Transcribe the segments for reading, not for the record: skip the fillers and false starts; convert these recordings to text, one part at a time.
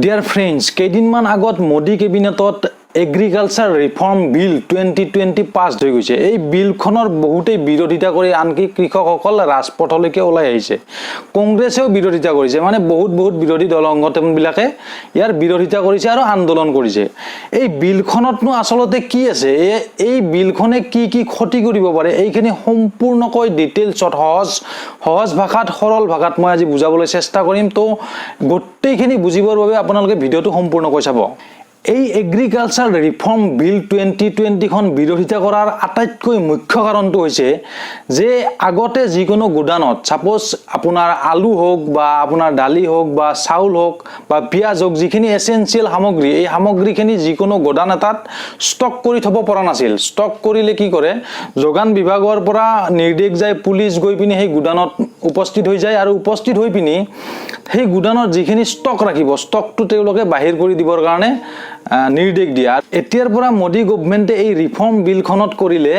Dear friends, কেইদিনমান আগত মোদী কেবিনেটত এগ্ৰিকালচাৰ ৰিফৰ্ম বিল 2020 পাছ হৈ গৈছে। এই বিলখনৰ বহুতেই বিৰোধিতা কৰি আনকি কৃষকসকল ৰাজপথলৈকে ওলাই আহিছে। কংগ্ৰেছেও বিৰোধিতা কৰিছে, মানে বহুত বিৰোধী দল সংগঠনবিলাকে ইয়াৰ বিৰোধিতা কৰিছে আৰু আন্দোলন কৰিছে। এই বিলখনতনো আচলতে কি আছে, এই বিলখনে কি ক্ষতি কৰিব পাৰে, এইখিনি সম্পূৰ্ণকৈ ডিটেইলছত সহজ ভাষাত সৰল ভাষাত মই আজি বুজাবলৈ চেষ্টা কৰিম। তো গোটেইখিনি বুজিবৰ বাবে আপোনালোকে ভিডিঅ'টো সম্পূৰ্ণকৈ চাব। এই এগ্ৰিকালচাৰ ৰিফৰ্ম বিল 2020খন বিৰোধিতা কৰাৰ আটাইতকৈ মুখ্য কাৰণটো হৈছে যে আগতে যিকোনো গুদানত সাপোজ আপোনাৰ আলু হোক বা আপোনাৰ দালি হোক বা চাউল হোক বা পিয়াজ হোক, যিখিনি এসেনশিয়াল সামগ্ৰী, এই সামগ্ৰীখিনি যিকোনো গুদান এটাত ষ্টক কৰি থব পৰা নাছিল। ষ্টক কৰিলে কি কৰে, যোগান বিভাগৰ পৰা নিৰ্দেশ যায়, পুলিচ গৈ পিনি সেই গুদানত উপস্থিত হৈ যায় আৰু উপস্থিত হৈ পিনি সেই গুদানত যিখিনি ষ্টক ৰাখিব, ষ্টকটো তেওঁলোকে বাহিৰ কৰি দিবৰ কাৰণে নিৰ্দেশ দিয়ে। এতিয়াৰ পৰা মোদী গভৰ্ণমেণ্টে এই ৰিফৰ্ম বিলখনত কৰিলে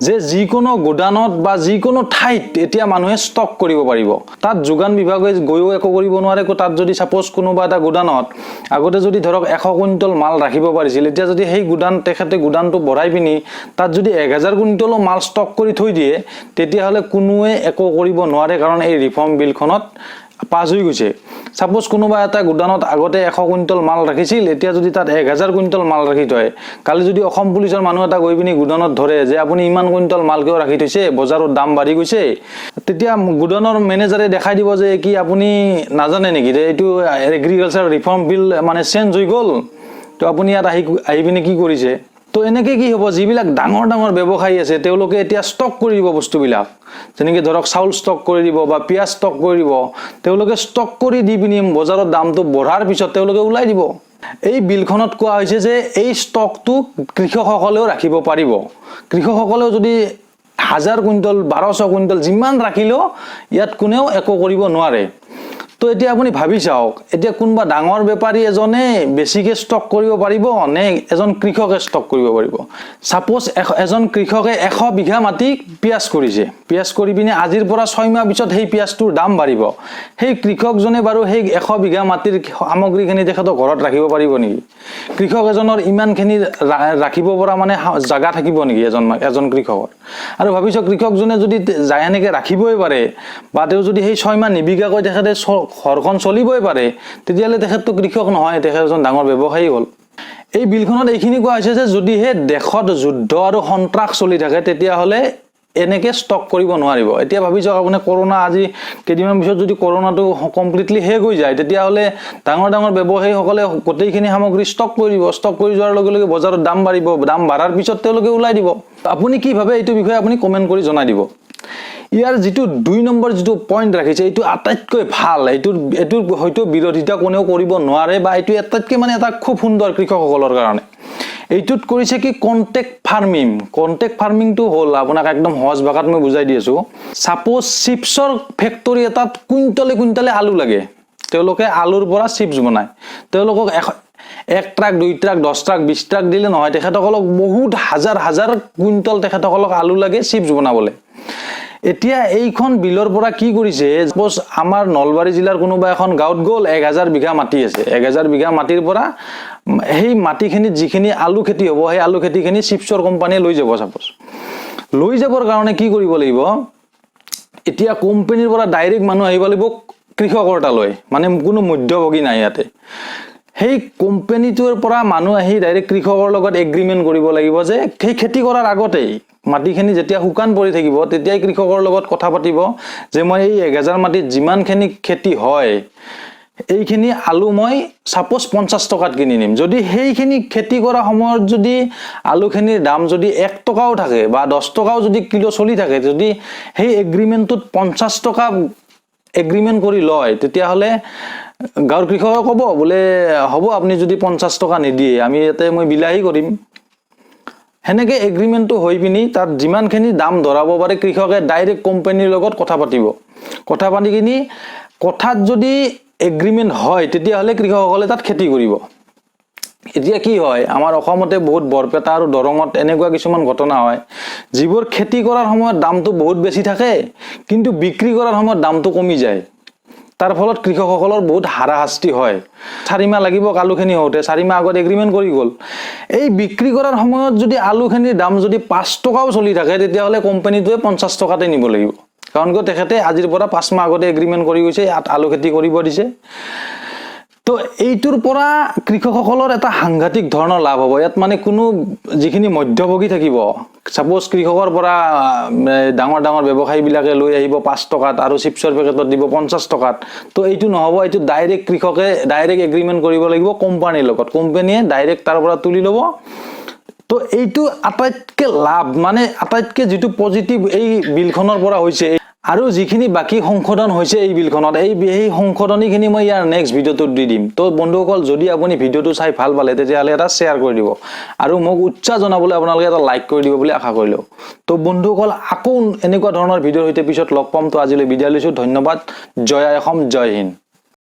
যে যিকোনো গুদানত বা যিকোনো ঠাইত এতিয়া মানুহে ষ্টক কৰিব পাৰিব। তাত যোগান বিভাগে গৈও একো কৰিব নোৱাৰে। তাত যদি সাপোজ কোনোবা এটা গুদানত আগতে যদি ধৰক 100 কুইণ্টল মাল ৰাখিব পাৰিছিল, এতিয়া যদি সেই তেখেতে গুদানটো বঢ়াই পিনি তাত যদি 1000 কুইণ্টলো মাল ষ্টক কৰি থৈ দিয়ে, তেতিয়াহ'লে কোনোৱে একো কৰিব নোৱাৰে, কাৰণ এই ৰিফৰ্ম বিলখনত পাছ হৈ গৈছে। সাপোজ কোনোবা এটা গুদানত আগতে 100 কুইণ্টল মাল ৰাখিছিল, এতিয়া যদি তাত 1000 কুইণ্টল মাল ৰাখি থয়, কালি যদি অসম পুলিচৰ মানুহ এটা গৈ পিনি গুদানত ধৰে যে আপুনি ইমান কুইণ্টল মাল কিয় ৰাখি থৈছে, বজাৰত দাম বাঢ়ি গৈছে, তেতিয়া গুদানৰ মেনেজাৰে দেখাই দিব যে কি আপুনি নাজানে নেকি যে এইটো এগ্ৰিকালচাৰ ৰিফৰ্ম বিল মানে চেঞ্জ হৈ গ'ল, তো আপুনি ইয়াত আহি পিনি কি কৰিছে। তো এনেকৈ কি হ'ব, যিবিলাক ডাঙৰ ব্যৱসায়ী আছে তেওঁলোকে এতিয়া ষ্টক কৰি দিব বস্তুবিলাক, যেনেকৈ ধৰক চাউল ষ্টক কৰি দিব বা পিঁয়াজ ষ্টক কৰি দিব। তেওঁলোকে ষ্টক কৰি দি পিনি বজাৰত দামটো বঢ়াৰ পিছত তেওঁলোকে ওলাই দিব। এই বিলখনত কোৱা হৈছে যে এই ষ্টকটো কৃষকসকলেও ৰাখিব পাৰিব। কৃষকসকলেও যদি 1000 কুইণ্টল 1200 কুইণ্টল যিমান ৰাখিলেও ইয়াত কোনেও একো কৰিব নোৱাৰে। তো এতিয়া আপুনি ভাবি চাওক, এতিয়া কোনোবা ডাঙৰ বেপাৰী এজনে বেছিকৈ ষ্টক কৰিব পাৰিব নে এজন কৃষকে ষ্টক কৰিব পাৰিব। সাপোজ এজন কৃষকে 100 বিঘা মাটি পিঁয়াজ কৰিছে, পিঁয়াজ কৰি পিনি আজিৰ পৰা 6 মাহ পিছত সেই পিঁয়াজটোৰ দাম বাঢ়িব। সেই কৃষকজনে বাৰু সেই 100 বিঘা মাটিৰ সামগ্ৰীখিনি তেখেতৰ ঘৰত ৰাখিব পাৰিব নেকি? কৃষক এজনৰ ইমানখিনি ৰাখিব পৰা মানে জাগা থাকিব নেকি এজন কৃষকৰ? আৰু ভাবিছোঁ কৃষকজনে যদি এনেকৈ ৰাখিবই পাৰে বা তেওঁ যদি সেই 6 মাহ নিবিকাকৈ তেখেতে ঘৰখন চলিবই পাৰে, তেতিয়াহ'লে তেখেতটো কৃষক নহয়, তেখেত এজন ডাঙৰ ব্যৱসায়ী হ'ল। এই বিলখনত এইখিনি কোৱা হৈছে যে যদিহে দেশত যুদ্ধ আৰু সন্ত্ৰাস চলি থাকে, তেতিয়াহ'লে এনেকৈ ষ্টক কৰিব নোৱাৰিব। এতিয়া ভাবি চাওক, আপুনি কৰোণা আজি কেইদিনমান পিছত যদি কৰোণাটো কমপ্লিটলি শেষ হৈ যায়, তেতিয়াহ'লে ডাঙৰ ব্যৱসায়ীসকলে গোটেইখিনি সামগ্ৰী ষ্টক কৰিব। ষ্টক কৰি যোৱাৰ লগে লগে বজাৰত দাম বাঢ়িব, দাম বাঢ়াৰ পিছত তেওঁলোকে ওলাই দিব। আপুনি কি ভাবে এইটো বিষয়ে আপুনি কমেণ্ট কৰি জনাই দিব। ইয়াৰ যিটো 2 নম্বৰ যিটো পইণ্ট ৰাখিছে, এইটো আটাইতকৈ ভাল। এইটোৰ হয়তো বিৰোধিতা কোনেও কৰিব নোৱাৰে, বা এইটো আটাইতকৈ মানে এটা খুব সুন্দৰ কৃষকসকলৰ কাৰণে। এইটোত কৰিছে কি কণ্টেক্ট ফাৰ্মিং। কণ্টেক্ট ফাৰ্মিংটো হ'ল আপোনাক একদম সহজ ভাষাত মই বুজাই দি আছোঁ। ছাপোজ চিপছৰ ফেক্টৰী এটাত কুইণ্টলে আলু লাগে, তেওঁলোকে আলুৰ পৰা চিপছ বনায়। তেওঁলোকক 1 ট্ৰাক 2 ট্ৰাক 10 ট্ৰাক 20 ট্ৰাক দিলে নহয়, তেখেতসকলক বহুত হাজাৰ কুইণ্টল তেখেতসকলক আলু লাগে চিপছ বনাবলৈ। এতিয়া এইখন বিলৰ পৰা কি কৰিছে, সাপোজ আমাৰ নলবাৰী জিলাৰ কোনোবা এখন গাঁৱত গ'ল, 1000 বিঘা মাটি আছে। 1000 বিঘা মাটিৰ পৰা সেই মাটিখিনিত যিখিনি আলু খেতি হ'ব, সেই আলু খেতিখিনি চিপছৰ কোম্পানীয়ে লৈ যাব। সাপোজ লৈ যাবৰ কাৰণে কি কৰিব লাগিব, এতিয়া কোম্পানীৰ পৰা ডাইৰেক্ট মানুহ আহিব লাগিব কৃষকৰ তালৈ, মানে কোনো মধ্যভোগী নাই ইয়াতে। সেই কোম্পানীটোৰ পৰা মানুহ আহি ডাইৰেক্ট কৃষকৰ লগত এগ্ৰিমেণ্ট কৰিব লাগিব যে সেই খেতি কৰাৰ আগতেই মাটিখিনি যেতিয়া শুকান পৰি থাকিব, তেতিয়াই কৃষকৰ লগত কথা পাতিব যে মই এই 1000 মাটিত যিমানখিনি খেতি হয়, এইখিনি আলু মই সাপোজ 50 টকাত কিনি নিম। যদি সেইখিনি খেতি কৰা সময়ত যদি আলুখিনিৰ দাম যদি 1 টকাও থাকে বা 10 টকাও যদি কিলো চলি থাকে, যদি সেই এগ্ৰিমেণ্টটোত 50 টকা এগ্ৰিমেণ্ট কৰি লয়, তেতিয়াহ'লে গাঁৱৰ কৃষকে ক'ব বোলে হ'ব, আপুনি যদি 50 টকা নিদিয়ে, আমি ইয়াতে মই বিলাহী কৰিম। সেনেকৈ এগ্ৰিমেণ্টটো হৈ পিনি তাত যিমানখিনি দাম ধৰাব পাৰে, কৃষকে ডাইৰেক্ট কোম্পানীৰ লগত কথা পাতিব। কথা পাতি কিনি কথাত যদি এগ্ৰিমেণ্ট হয়, তেতিয়াহ'লে কৃষকসকলে তাত খেতি কৰিব। এতিয়া কি হয়, আমাৰ অসমতে বহুত বৰপেটা আৰু দৰঙত এনেকুৱা কিছুমান ঘটনা হয়, যিবোৰ খেতি কৰাৰ সময়ত দামটো বহুত বেছি থাকে, কিন্তু বিক্ৰী কৰাৰ সময়ত দামটো কমি যায়। তাৰ ফলত কৃষকসকলৰ বহুত হাৰাশাস্তি হয় 4 মাহ লাগিব আলুখিনি হওঁতে 4 মাহ আগত এগ্ৰিমেণ্ট কৰি গ'ল এই বিক্ৰী কৰাৰ সময়ত যদি আলুখিনিৰ দাম যদি 5 টকাও চলি থাকে তেতিয়াহ'লে কোম্পানীটোৱে 50 টকাতে নিব লাগিব কাৰণ কিয় তেখেতে আজিৰ পৰা 5 মাহ আগতে এগ্ৰিমেণ্ট কৰি গৈছে ইয়াত আলু খেতি কৰিব দিছে তো এইটোৰ পৰা কৃষকসকলৰ এটা সাংঘাতিক ধৰণৰ লাভ হ'ব ইয়াত মানে কোনো যিখিনি মধ্যভোগী থাকিব সাপোজ কৃষকৰ পৰা ডাঙৰ ডাঙৰ ব্যৱসায়ীবিলাকে লৈ আহিব 5 টকাত আৰু চিপছৰ পেকেটত দিব 50 টকাত তো এইটো নহ'ব এইটো ডাইৰেক্ট কৃষকে ডাইৰেক্ট এগ্ৰিমেণ্ট কৰিব লাগিব কোম্পানীৰ লগত কোম্পানীয়ে ডাইৰেক্ট তাৰ পৰা তুলি ল'ব তো এইটো আটাইতকৈ লাভ মানে আটাইতকৈ যিটো পজিটিভ এই বিলখনৰ পৰা হৈছে আৰু যিখিনি বাকি সংশোধন হৈছে এই বিলখনত এই সংশোধনীখিনি মই ইয়াৰ নেক্সট ভিডিঅ'টোত দি দিম তো বন্ধুসকল যদি আপুনি ভিডিঅ'টো চাই ভাল পালে তেতিয়াহ'লে এটা শ্বেয়াৰ কৰি দিব আৰু মোক উৎসাহ জনাবলৈ আপোনালোকে এটা লাইক কৰি দিব বুলি আশা কৰিলো তো বন্ধুসকল আকৌ এনেকুৱা ধৰণৰ ভিডিঅ'ৰ সৈতে পিছত লগ পাম তো আজিলৈ বিদায় লৈছো ধন্যবাদ জয় অসম জয় হিন্দ